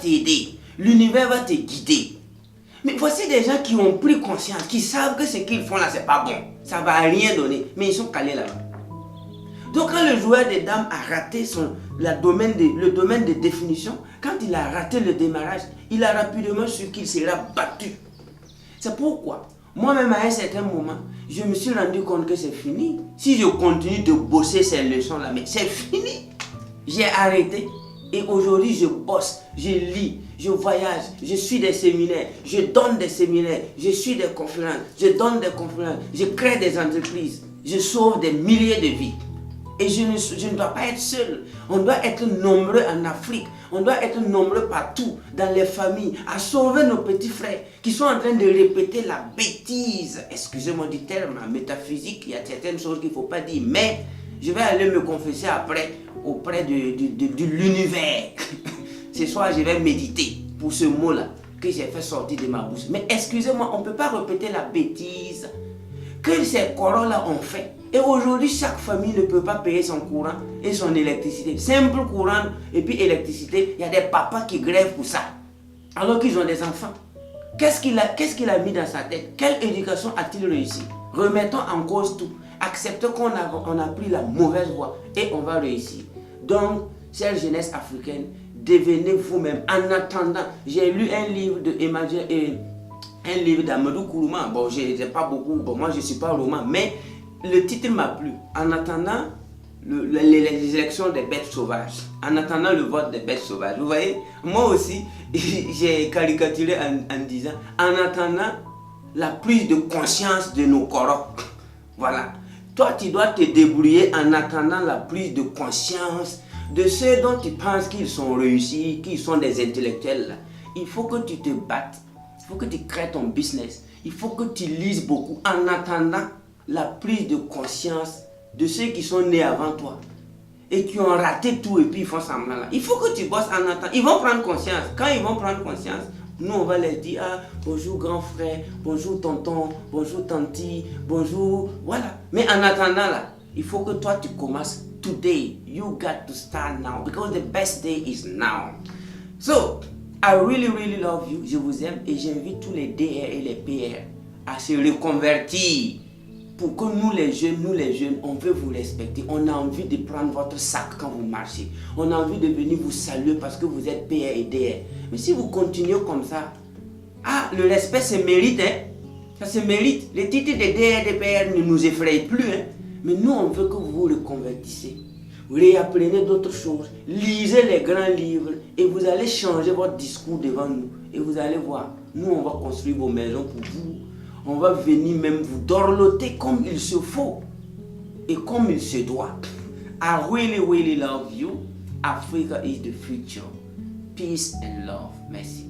t'aider. L'univers va te guider. Mais voici des gens qui ont pris conscience, qui savent que ce qu'ils font là, c'est pas bon. Ça va rien donner. Mais ils sont calés là-bas. Donc quand le joueur des dames a raté le domaine de définition, quand il a raté le démarrage, il a rapidement su qu'il sera battu. C'est pourquoi, moi-même à un certain moment, je me suis rendu compte que c'est fini. Si je continue de bosser ces leçons-là, mais c'est fini. J'ai arrêté et aujourd'hui je bosse, je lis, je voyage, je suis des séminaires, je donne des séminaires, je suis des conférences, je donne des conférences, je crée des entreprises, je sauve des milliers de vies. Et je ne dois pas être seul. On doit être nombreux en Afrique. On doit être nombreux partout, dans les familles, à sauver nos petits frères qui sont en train de répéter la bêtise. Excusez-moi du terme, métaphysique, il y a certaines choses qu'il ne faut pas dire. Mais je vais aller me confesser après auprès de l'univers. Ce soir, je vais méditer pour ce mot-là que j'ai fait sortir de ma bouche. Mais excusez-moi, on ne peut pas répéter la bêtise que ces corons-là ont fait. Et aujourd'hui, chaque famille ne peut pas payer son courant et son électricité. Simple courant et puis électricité, il y a des papas qui grèvent pour ça. Alors qu'ils ont des enfants. Qu'est-ce qu'il a mis dans sa tête? Quelle éducation a-t-il réussi? Remettons en cause tout. Acceptons qu'on a pris la mauvaise voie et on va réussir. Donc, chère jeunesse africaine, devenez vous-même. En attendant, j'ai lu un livre de un livre d'Amadou Kourouma. Bon, je n'ai pas beaucoup, bon, moi je ne suis pas roman, mais le titre m'a plu. En attendant les élections des bêtes sauvages, en attendant le vote des bêtes sauvages. Vous voyez, moi aussi, j'ai caricaturé en disant, en attendant la prise de conscience de nos corps. Voilà. Toi, tu dois te débrouiller en attendant la prise de conscience de ceux dont tu penses qu'ils sont réussis, qu'ils sont des intellectuels. Là. Il faut que tu te battes. Il faut que tu crées ton business. Il faut que tu lises beaucoup en attendant la prise de conscience de ceux qui sont nés avant toi et qui ont raté tout et puis ils font semblant là. Il faut que tu bosses en attendant. Ils vont prendre conscience. Quand ils vont prendre conscience, nous on va leur dire ah, bonjour grand frère, bonjour tonton, bonjour tanti, bonjour, voilà. Mais en attendant là, il faut que toi tu commences today. You got to start now because the best day is now. So, I really love you. Je vous aime et j'invite tous les DR et les PR à se reconvertir. Pour que nous les jeunes, on veut vous respecter. On a envie de prendre votre sac quand vous marchez. On a envie de venir vous saluer parce que vous êtes PR et DR. Mais si vous continuez comme ça, ah, le respect se mérite, hein. Ça se mérite. Les titres de DR et de PR ne nous effrayent plus, hein. Mais nous, on veut que vous vous reconvertissez. Vous réapprenez d'autres choses. Lisez les grands livres et vous allez changer votre discours devant nous. Et vous allez voir, nous, on va construire vos maisons pour vous. On va venir même vous dorloter comme il se faut et comme il se doit. I really love you. Africa is the future. Peace and love. Merci.